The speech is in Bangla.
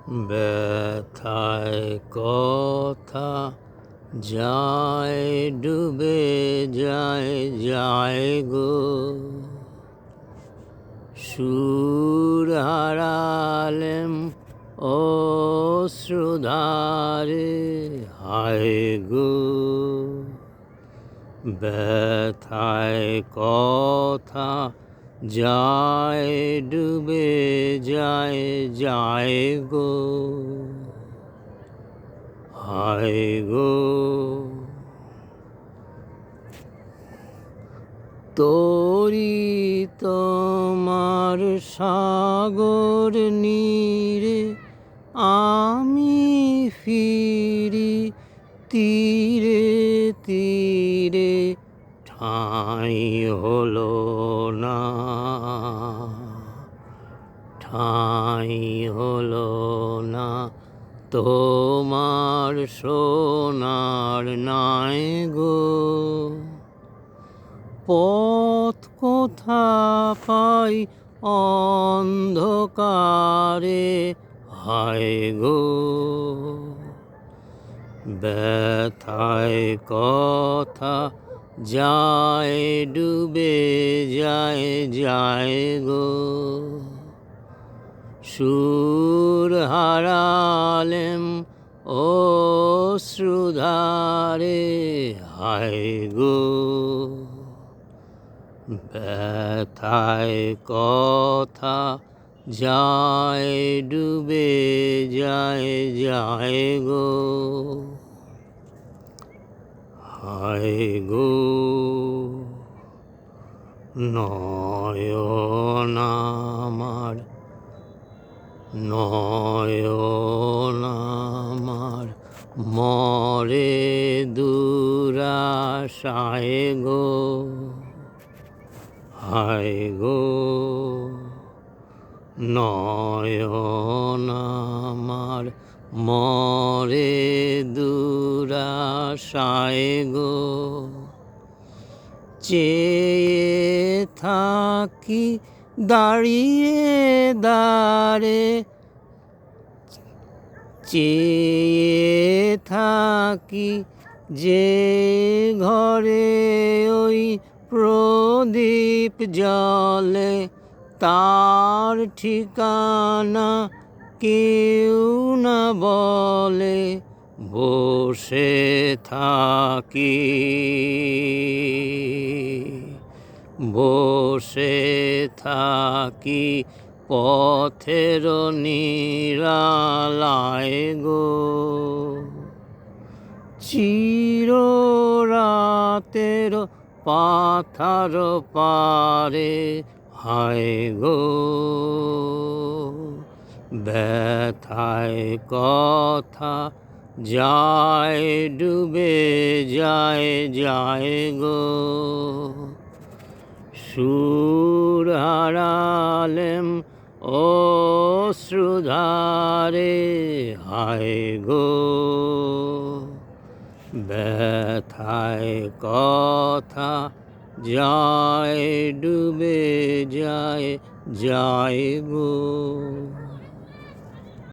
ব্যথায় কথা যায় ডুবে যায় গো, সুর হারালেম অশ্রুধারে হায় গো। ব্যথায় কথা যায় ডুবে যায় গো, হায় গো। তোরি তোমার সাগর নীরে আমি ফিরি তীরে তীরে, ঠাঁই হলো না, ঠাঁই হলো না তোমার সোনার নাই গো। পথ কোথা পাই অন্ধকারে হায় গো। ব্যথায় কথা যায় ডুবে যায় গো, সুর হারালেম অশ্রুধারে হায় গো। ব্যথায় কথা যায় ডুবে যায় গো, হায় গো। নয়ন আমার, নয়ন আমার মরে দুরাশায় গো, হায় গো। নয়ন আমার মরে দুরাশায় গো, চেয়ে থাকি দাঁড়িয়ে দাঁড়ে, চেয়ে থাকি যে ঘরে ওই প্রদীপ জ্বলে, তার ঠিকানা কেউ না বলে। বসে থাকি, বসে থাকি পথের নিরালায় গো, চিররাতের পাথার পারে হায় গো। ব্যথায় কথা যায় ডুবে যায় গো, সুর হারালেম অশ্রুধারে হায় গো। ব্যথায় কথা যায় ডুবে যায় গো।